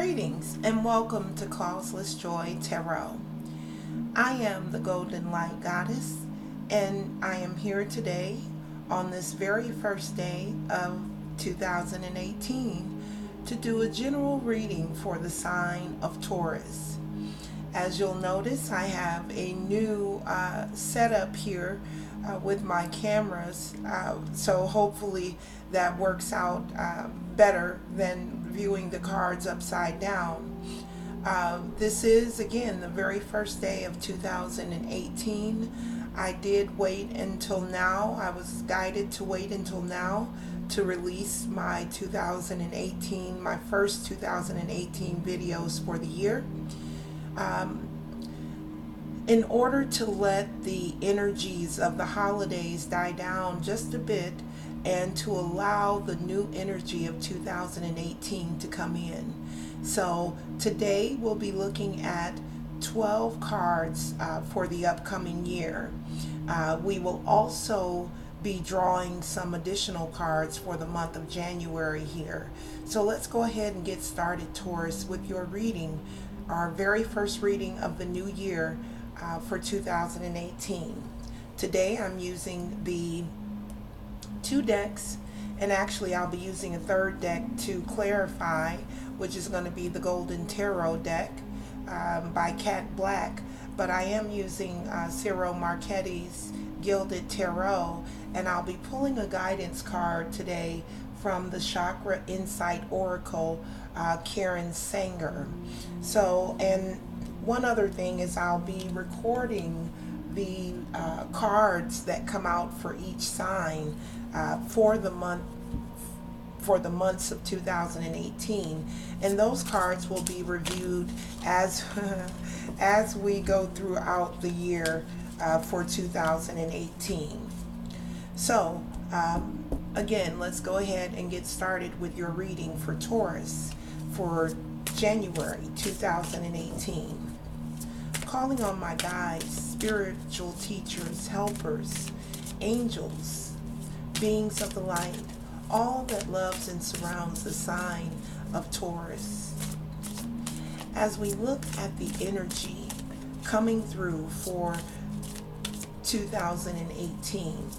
Greetings and welcome to Causeless Joy Tarot. I am the Golden Light Goddess, and I am here today on this very first day of 2018 to do a general reading for the sign of Taurus. As you'll notice, I have a new setup here with my cameras, so hopefully that works out better than viewing the cards upside down. This is, again, the very first day of 2018. I did wait until now. I was guided to wait until now to release my first 2018 videos for the year. In order to let the energies of the holidays die down just a bit and to allow the new energy of 2018 to come in. So today we'll be looking at 12 cards for the upcoming year. We will also be drawing some additional cards for the month of January here. So let's go ahead and get started, Taurus, with your reading, our very first reading of the new year for 2018. Today I'm using the two decks, and actually I'll be using a third deck to clarify, which is going to be the Golden Tarot deck by Cat Black, but I am using Ciro Marchetti's Gilded Tarot, and I'll be pulling a guidance card today from the Chakra Insight Oracle, Karen Sanger. So, and one other thing is I'll be recording the cards that come out for each sign for the months of 2018, and those cards will be reviewed as as we go throughout the year for 2018. So again, let's go ahead and get started with your reading for Taurus for January 2018. Calling on my guides, spiritual teachers, helpers, angels, beings of the light, all that loves and surrounds the sign of Taurus. As we look at the energy coming through for 2018,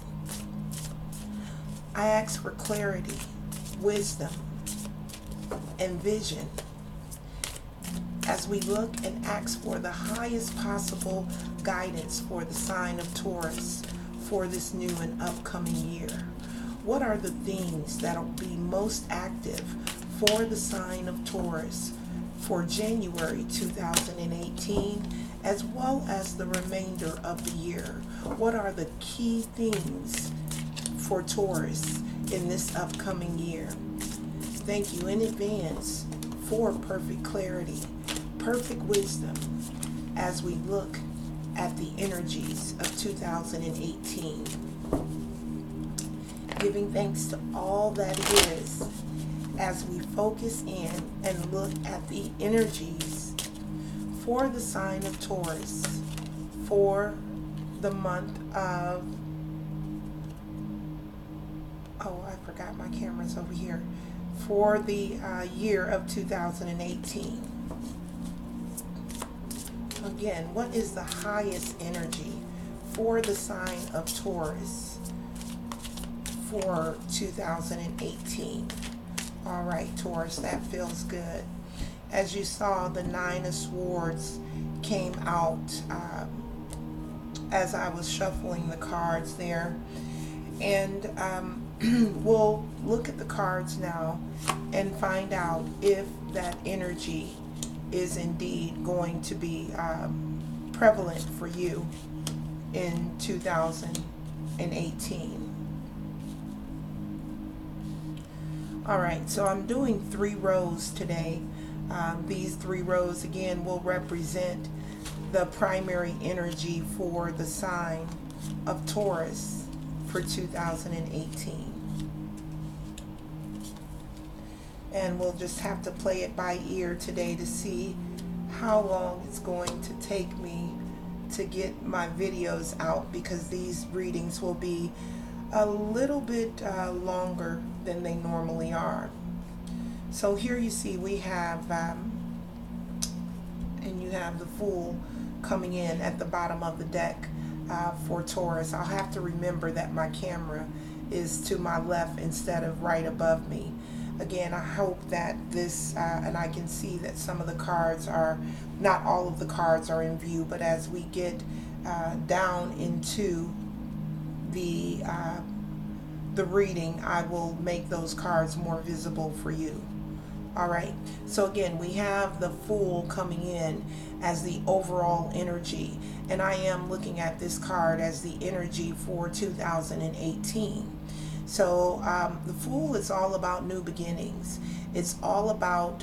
I ask for clarity, wisdom, and vision as we look and ask for the highest possible guidance for the sign of Taurus for this new and upcoming year. What are the things that will be most active for the sign of Taurus for January 2018, as well as the remainder of the year? What are the key things for Taurus in this upcoming year? Thank you in advance for perfect clarity, perfect wisdom as we look at the energies of 2018. Giving thanks to all that is as we focus in and look at the energies for the sign of Taurus for the month of, oh, I forgot my camera's over here, for the year of 2018. Again, what is the highest energy for the sign of Taurus for 2018? All right, Taurus, that feels good. As you saw, the Nine of Swords came out as I was shuffling the cards there. And we'll look at the cards now and find out if that energy is indeed going to be prevalent for you in 2018. All right, so I'm doing 3 rows today. These 3 rows again will represent the primary energy for the sign of Taurus for 2018. And we'll just have to play it by ear today to see how long it's going to take me to get my videos out, because these readings will be a little bit longer than they normally are. So here you see we have, and you have the Fool coming in at the bottom of the deck for Taurus. I'll have to remember that my camera is to my left instead of right above me. Again, I hope that this, and I can see that some of the cards are, not all of the cards are in view, but as we get down into the reading, I will make those cards more visible for you. All right, so again, we have the Fool coming in as the overall energy, and I am looking at this card as the energy for 2018. So the Fool is all about new beginnings. It's all about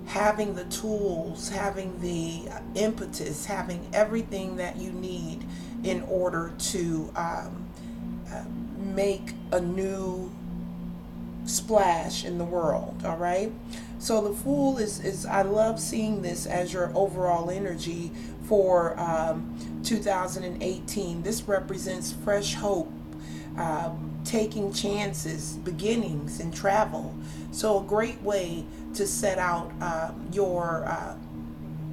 having the tools, having the impetus, having everything that you need in order to make a new splash in the world. All right, so the Fool is I love seeing this as your overall energy for 2018. This represents fresh hope, taking chances, beginnings, and travel. So a great way to set out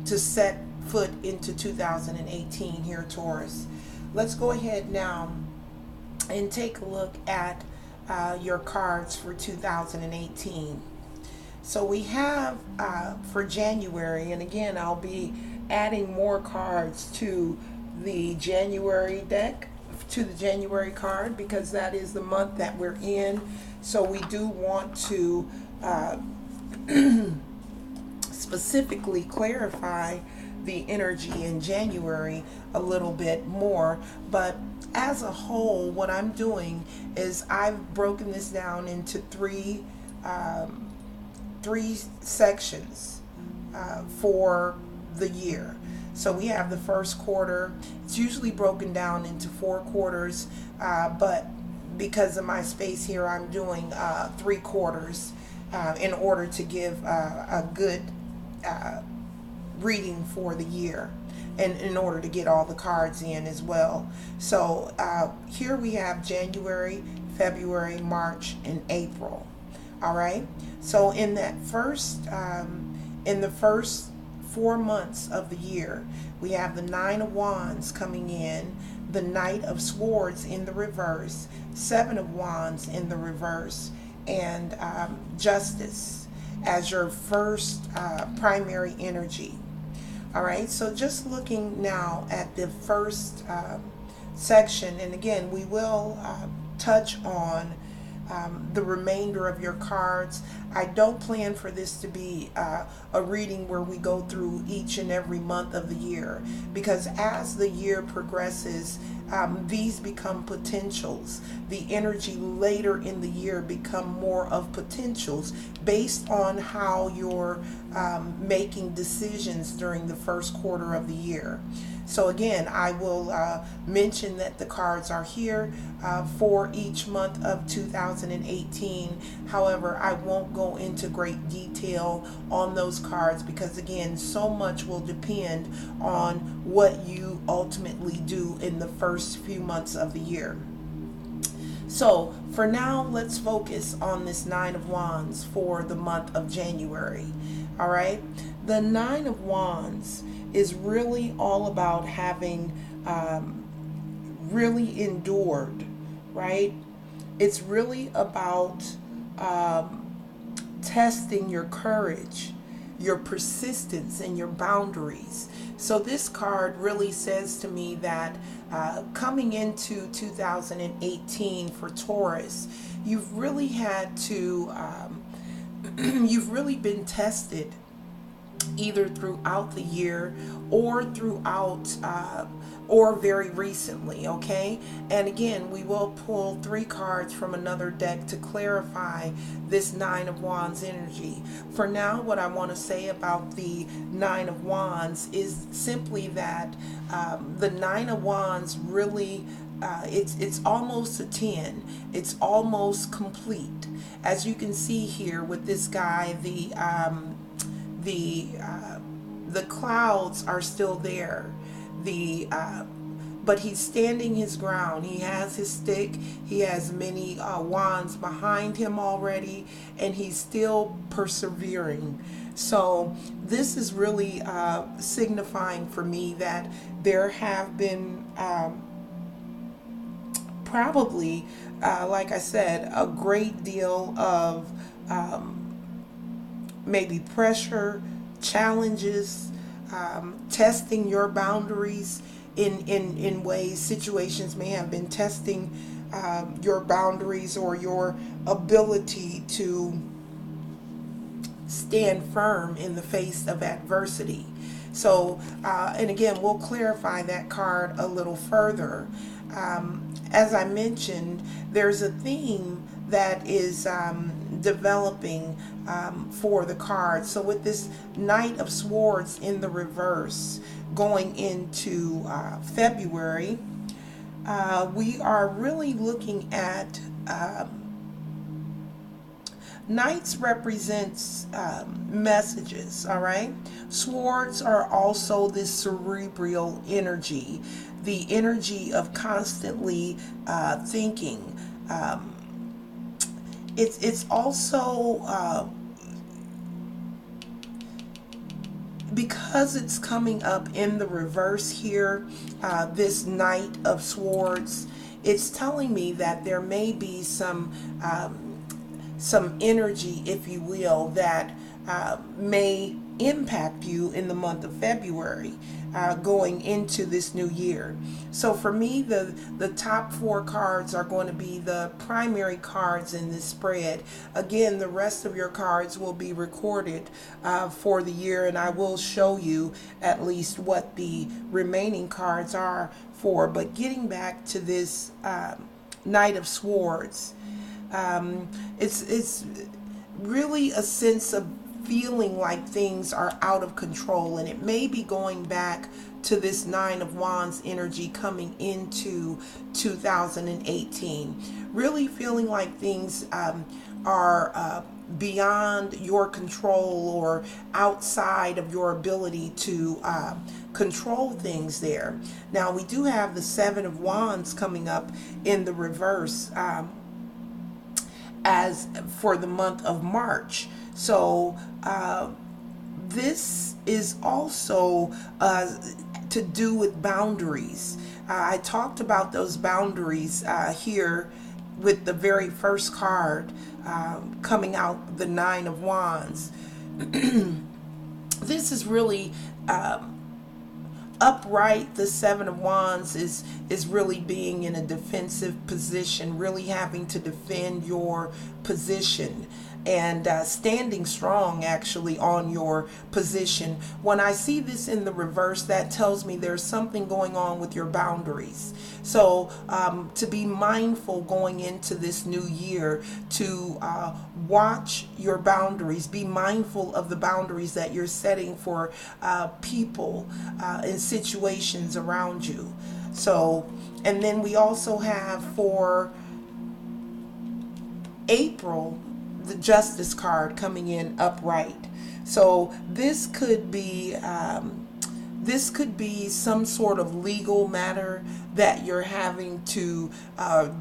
to set foot into 2018 here, Taurus. Let's go ahead now and take a look at your cards for 2018. So we have for January, and again, I'll be adding more cards to the January deck, to the January card, because that is the month that we're in. So we do want to specifically clarify the energy in January a little bit more. But as a whole, what I'm doing is I've broken this down into three sections for the year. So we have the first quarter. It's usually broken down into 4 quarters, but because of my space here, I'm doing 3 quarters in order to give a good reading for the year, and in order to get all the cards in as well. So here we have January, February, March, and April. All right, so in that first in the first 4 months of the year, we have the Nine of Wands coming in, the Knight of Swords in the reverse, Seven of Wands in the reverse, and Justice as your first primary energy. All right, so just looking now at the first section, and again, we will touch on the remainder of your cards. I don't plan for this to be a reading where we go through each and every month of the year, because as the year progresses, these become potentials. The energy later in the year become more of potentials based on how you're making decisions during the first quarter of the year. So again, I will mention that the cards are here for each month of 2018. However, I won't go into great detail on those cards because, again, so much will depend on what you ultimately do in the first few months of the year. So for now, let's focus on this Nine of Wands for the month of January. All right, the Nine of Wands is really all about having really endured, right? It's really about testing your courage, your persistence, and your boundaries. So this card really says to me that coming into 2018 for Taurus, you've really had to, you've really been tested either throughout the year or throughout or very recently. Okay, and again, we will pull 3 cards from another deck to clarify this Nine of Wands energy. For now, what I want to say about the Nine of Wands is simply that the Nine of Wands really it's almost a 10. It's almost complete. As you can see here with this guy, the clouds are still there, but but he's standing his ground. He has his stick. He has many wands behind him already, and he's still persevering. So this is really signifying for me that there have been probably, like I said, a great deal of maybe pressure, challenges, testing your boundaries in ways. Situations may have been testing your boundaries or your ability to stand firm in the face of adversity. So, and again, we'll clarify that card a little further. As I mentioned, there's a theme that is developing for the card. So with this Knight of Swords in the reverse going into February, we are really looking at Knights represents messages, all right? Swords are also this cerebral energy, the energy of constantly thinking. It's also because it's coming up in the reverse here, this Knight of Swords, it's telling me that there may be some energy, if you will, that may impact you in the month of February going into this new year. So for me, the top 4 cards are going to be the primary cards in this spread. Again, the rest of your cards will be recorded for the year, and I will show you at least what the remaining cards are for. But getting back to this Knight of Swords, it's really a sense of feeling like things are out of control, and it may be going back to this Nine of Wands energy coming into 2018, really feeling like things are beyond your control or outside of your ability to control things there. Now we do have the Seven of Wands coming up in the reverse as for the month of March. So this is also to do with boundaries. I talked about those boundaries here with the very first card coming out, the Nine of Wands. This is really upright. The Seven of Wands is really being in a defensive position, really having to defend your position and standing strong actually on your position. When I see this in the reverse, that tells me there's something going on with your boundaries. So to be mindful going into this new year, to watch your boundaries, be mindful of the boundaries that you're setting for people and situations around you. So, and then we also have for April, the Justice card coming in upright. So this could be some sort of legal matter that you're having to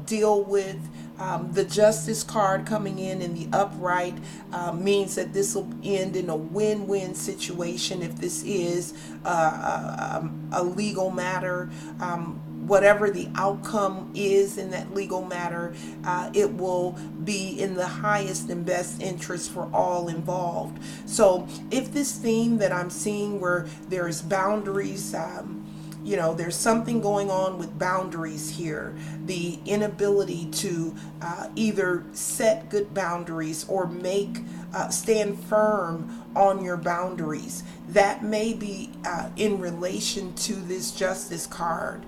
deal with. The Justice card coming in the upright means that this will end in a win-win situation if this is a legal matter. Whatever the outcome is in that legal matter, it will be in the highest and best interest for all involved. So if this theme that I'm seeing where there's boundaries, you know, there's something going on with boundaries here, the inability to either set good boundaries or stand firm on your boundaries, that may be in relation to this Justice card.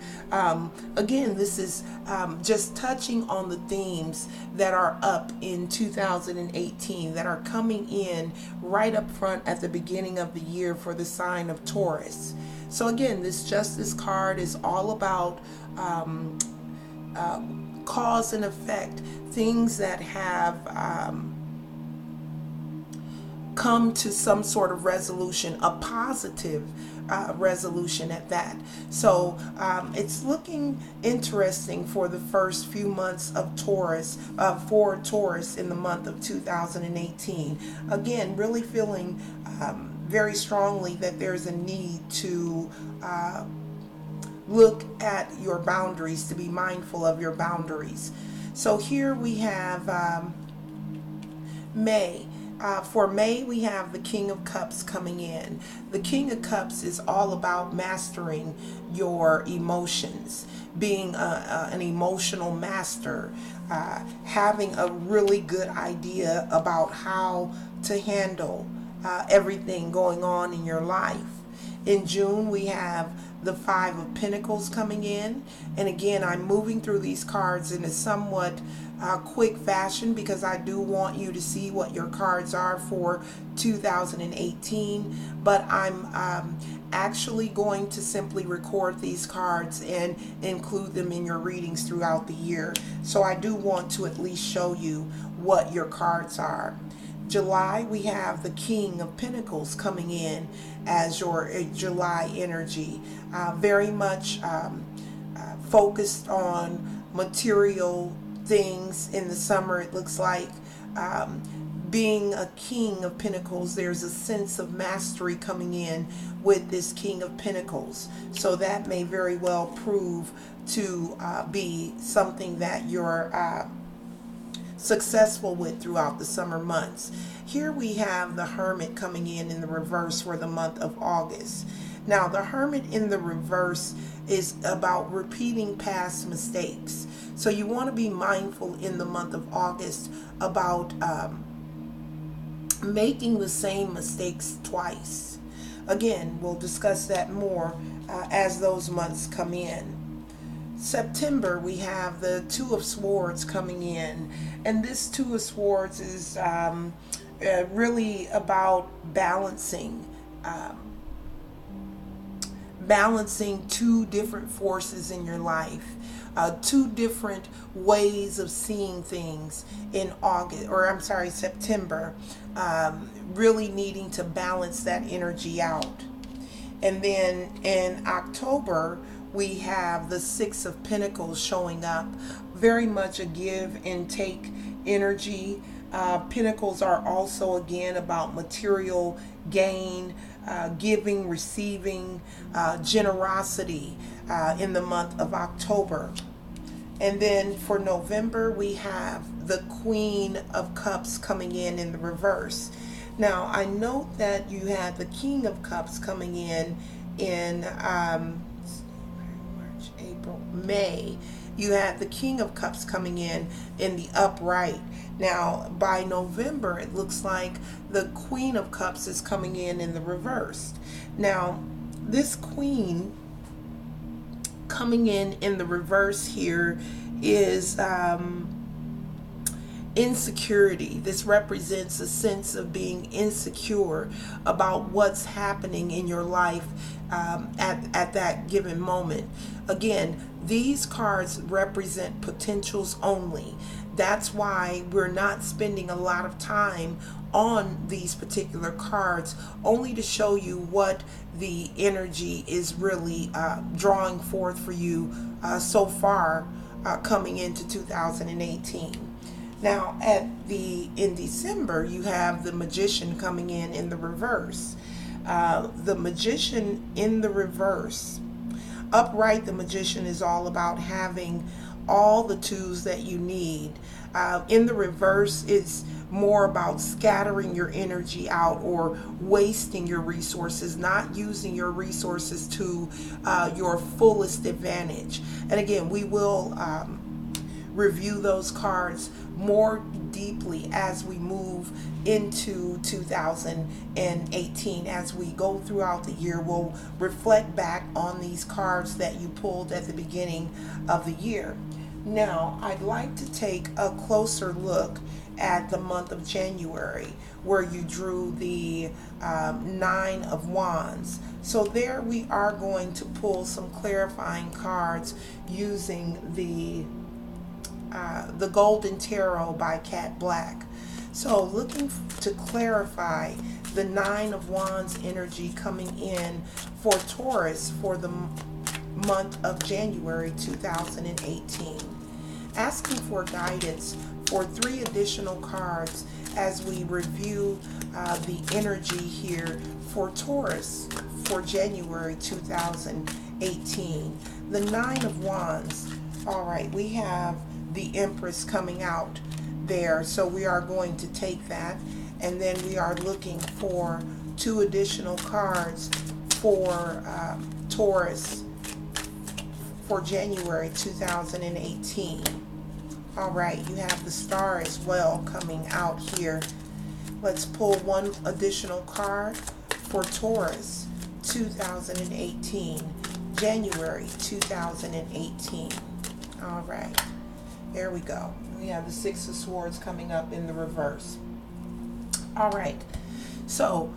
Again, this is just touching on the themes that are up in 2018 that are coming in right up front at the beginning of the year for the sign of Taurus. So again, this Justice card is all about cause and effect, things that have come to some sort of resolution, a positive resolution at that. So it's looking interesting for the first few months of Taurus, for Taurus in the month of 2018. Again, really feeling very strongly that there's a need to look at your boundaries, to be mindful of your boundaries. So here we have May. For May, we have the King of Cups coming in. The King of Cups is all about mastering your emotions, being an emotional master, having a really good idea about how to handle everything going on in your life. In June, we have the Five of Pentacles coming in. And again, I'm moving through these cards in a somewhat quick fashion because I do want you to see what your cards are for 2018. But I'm actually going to simply record these cards and include them in your readings throughout the year. So I do want to at least show you what your cards are. July, we have the King of Pentacles coming in as your July energy. Very much focused on material things in the summer. It looks like being a King of Pentacles, there's a sense of mastery coming in with this King of Pentacles. So that may very well prove to be something that you're successful with throughout the summer months. Here we have the Hermit coming in the reverse for the month of August. Now the Hermit in the reverse is about repeating past mistakes. So you want to be mindful in the month of August about making the same mistakes twice. Again, we'll discuss that more as those months come in. September, we have the Two of Swords coming in, and this Two of Swords is really about balancing two different forces in your life, two different ways of seeing things in September, really needing to balance that energy out. And then in October, we have the Six of Pentacles showing up, very much a give and take energy. Pentacles are also again about material gain, giving, receiving, generosity in the month of October. And then for November, we have the Queen of Cups coming in the reverse. Now, I note that you had the King of Cups coming in April, May. You had the King of Cups coming in the upright. Now, by November, it looks like the Queen of Cups is coming in the reverse. Now, this Queen coming in the reverse here is insecurity. This represents a sense of being insecure about what's happening in your life at that given moment. Again, these cards represent potentials only. That's why we're not spending a lot of time on these particular cards, only to show you what the energy is really drawing forth for you so far coming into 2018. Now, in December, you have the Magician coming in the reverse. The Magician in the reverse. Upright, the Magician is all about having all the tools that you need. In the reverse, it's more about scattering your energy out or wasting your resources, not using your resources to your fullest advantage. And again, we will review those cards more deeply as we move into 2018. As we go throughout the year, we'll reflect back on these cards that you pulled at the beginning of the year. Now, I'd like to take a closer look at the month of January, where you drew the Nine of Wands. So there we are going to pull some clarifying cards using the Golden Tarot by Cat Black. So looking to clarify the Nine of Wands energy coming in for Taurus for the month of January 2018. Asking for guidance for 3 additional cards as we review the energy here for Taurus for January 2018. The Nine of Wands. All right, we have the Empress coming out there, so we are going to take that, and then we are looking for 2 additional cards for Taurus for January 2018. All right, you have the Star as well coming out here. Let's pull 1 additional card for Taurus 2018, January 2018. All right, there we go. We have the Six of Swords coming up in the reverse. All right, so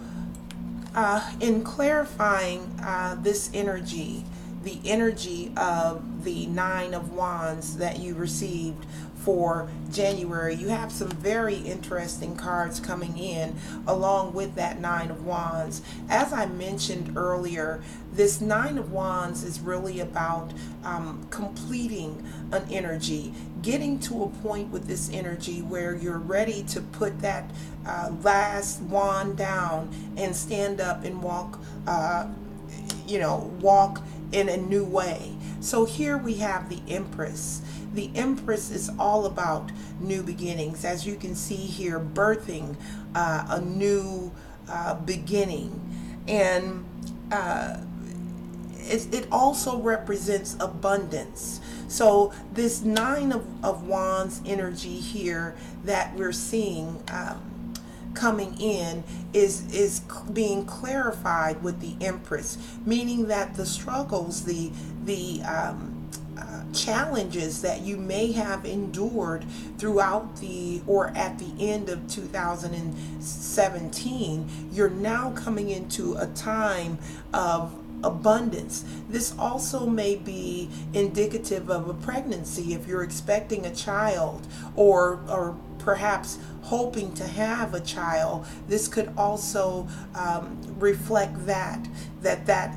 in clarifying this energy, the energy of the Nine of Wands that you received for January, you have some very interesting cards coming in along with that Nine of Wands. As I mentioned earlier, this Nine of Wands is really about completing an energy, getting to a point with this energy where you're ready to put that last wand down and stand up and walk, walk in a new way. So here we have the Empress. The Empress is all about new beginnings. As you can see here, birthing a new beginning. And it also represents abundance. So this Nine of Wands energy here that we're seeing coming in is being clarified with the Empress, meaning that the struggles, the challenges that you may have endured throughout or at the end of 2017, you're now coming into a time of abundance. This also may be indicative of a pregnancy if you're expecting a child, or perhaps hoping to have a child. This could also reflect that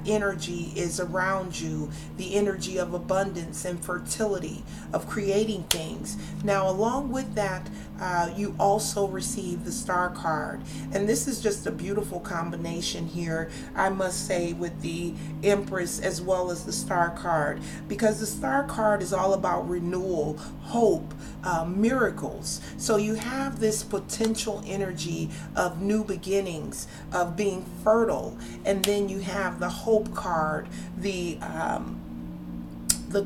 energy is around you, the energy of abundance and fertility, of creating things. Now, along with that, you also receive the Star card, and this is just a beautiful combination here, I must say, with the Empress as well as the Star card, because the Star card is all about renewal, hope, miracles. So you have this potential energy of new beginnings, of being fertile, and then you have the Hope card, the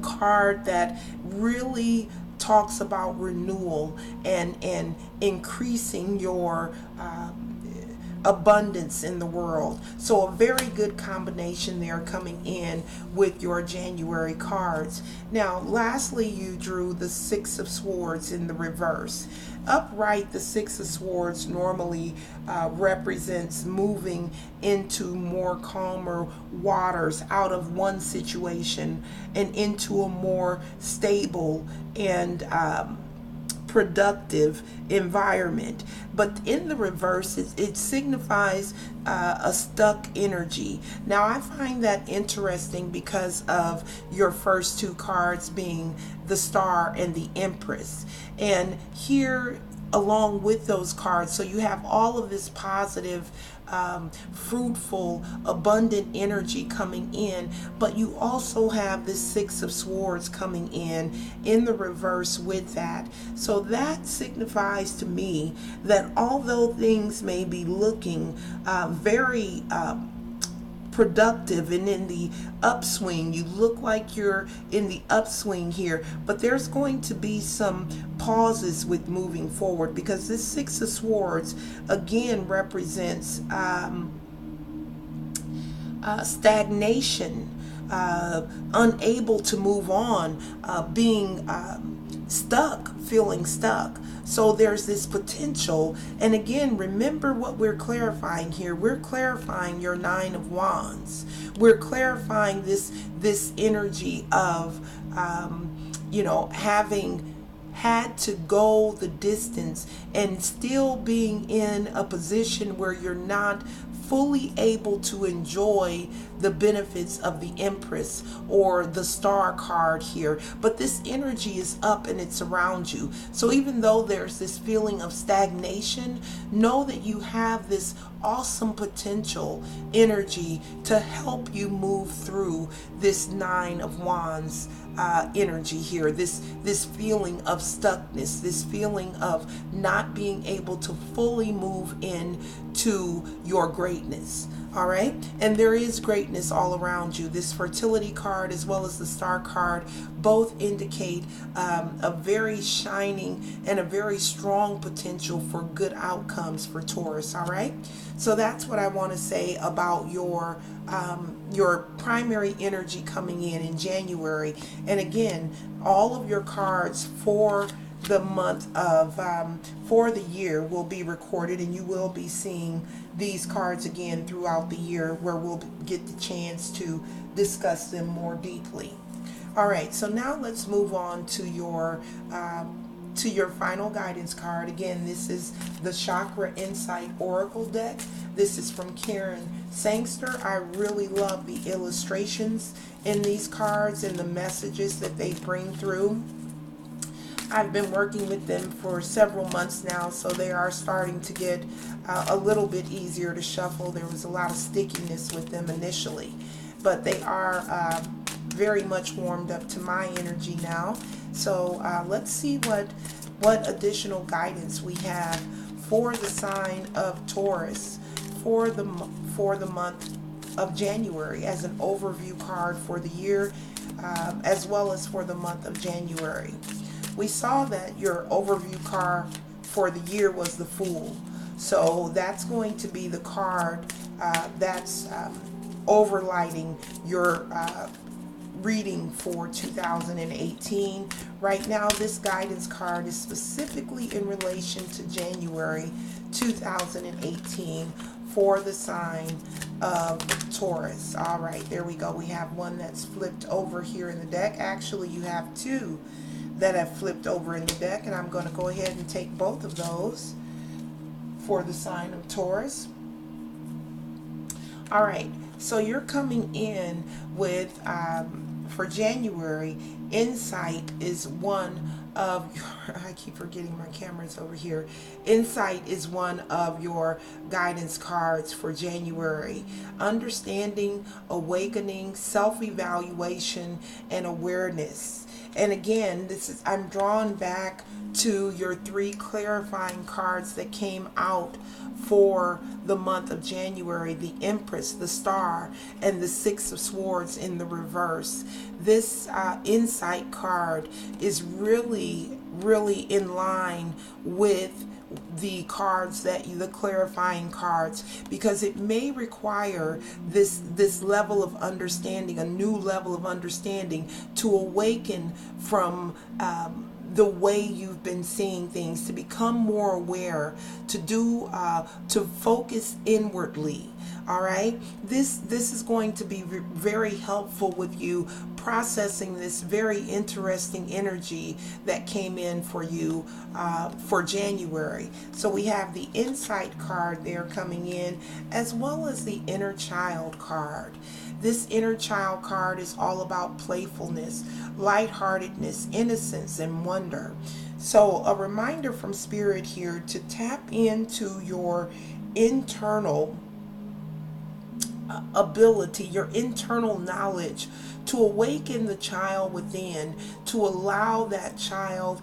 card that really talks about renewal and increasing your abundance in the world. So a very good combination there coming in with your January cards. Now, lastly, you drew the Six of Swords in the reverse. Upright, the Six of Swords normally represents moving into more calmer waters, out of one situation and into a more stable and productive environment. But in the reverse, it signifies a stuck energy. Now, I find that interesting because of your first 2 cards being the Star and the Empress. And here, along with those cards, so you have all of this positive, fruitful, abundant energy coming in, but you also have this Six of Swords coming in the reverse with that. So that signifies to me that although things may be looking very productive and in the upswing, you look like you're in the upswing here, but there's going to be some pauses with moving forward, because this Six of Swords again represents stagnation, unable to move on, being stuck, feeling stuck. So there's this potential. And again, remember what we're clarifying here. We're clarifying your Nine of Wands. We're clarifying this energy of having had to go the distance and still being in a position where you're not fully able to enjoy the benefits of the Empress or the Star card here. But this energy is up and it's around you. So even though there's this feeling of stagnation, know that you have this awesome potential energy to help you move through this Nine of Wands energy here, this feeling of stuckness, this feeling of not being able to fully move in to your greatness. All right, and there is greatness all around you. This fertility card as well as the Star card both indicate a very shining and a very strong potential for good outcomes for Taurus. All right, so that's what I want to say about your primary energy coming in January. And again, all of your cards for the month of for the year will be recorded, and you will be seeing these cards again throughout the year, where we'll get the chance to discuss them more deeply. All right, so now let's move on to your final guidance card. Again, this is the Chakra Insight Oracle deck. This is from Karen Sangster. I really love the illustrations in these cards and the messages that they bring through. I've been working with them for several months now, so they are starting to get a little bit easier to shuffle. There was a lot of stickiness with them initially, but they are very much warmed up to my energy now. So let's see what additional guidance we have for the sign of Taurus for the month of January, as an overview card for the year, as well as for the month of January. We saw that your overview card for the year was the Fool. So that's going to be the card that's overlighting your reading for 2018. Right now, this guidance card is specifically in relation to January 2018 for the sign of Taurus. All right, there we go. We have one that's flipped over here in the deck. Actually, you have two that have flipped over in the deck, and I'm going to go ahead and take both of those for the sign of Taurus. All right, so you're coming in with for January, Insight is one of your, I keep forgetting my camera's over here. Insight is one of your guidance cards for January. Understanding, awakening, self-evaluation, and awareness. And again, I'm drawn back to your three clarifying cards that came out for the month of January: the Empress, the Star, and the Six of Swords in the reverse. This Insight card is really in line with the cards the clarifying cards, because it may require this level of understanding, a new level of understanding, to awaken from the way you've been seeing things, to become more aware, to focus inwardly. All right, this is going to be very helpful with you processing this very interesting energy that came in for you for January. So we have the Insight card there coming in, as well as the Inner Child card. This Inner Child card is all about playfulness, lightheartedness, innocence, and wonder. So a reminder from Spirit here to tap into your internal ability, your internal knowledge, to awaken the child within, to allow that child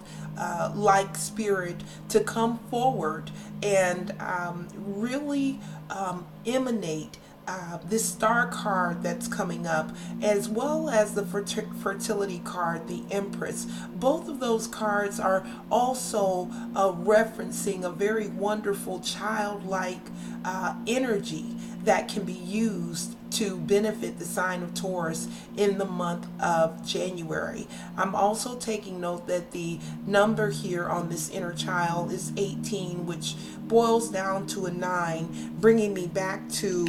like spirit to come forward and really emanate this Star card that's coming up, as well as the fertility card, the Empress. Both of those cards are also referencing a very wonderful childlike energy that can be used to benefit the sign of Taurus in the month of January. I'm also taking note that the number here on this inner child is 18, which boils down to a 9, bringing me back to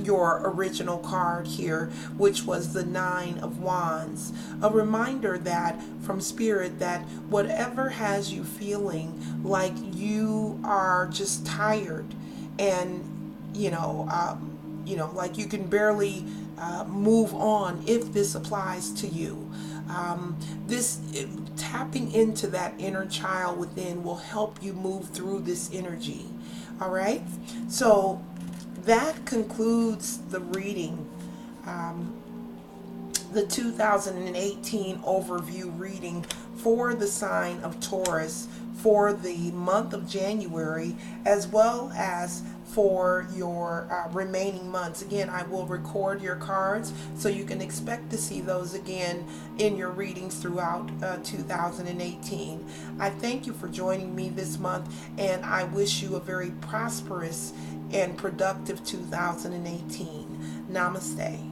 your original card here, which was the 9 of Wands. A reminder that from Spirit that whatever has you feeling like you are just tired and like you can barely move on, if this applies to you. Tapping into that inner child within will help you move through this energy. All right. So that concludes the reading. The 2018 overview reading for the sign of Taurus for the month of January, as well as for your remaining months. Again, I will record your cards so you can expect to see those again in your readings throughout 2018. I thank you for joining me this month, and I wish you a very prosperous and productive 2018. Namaste.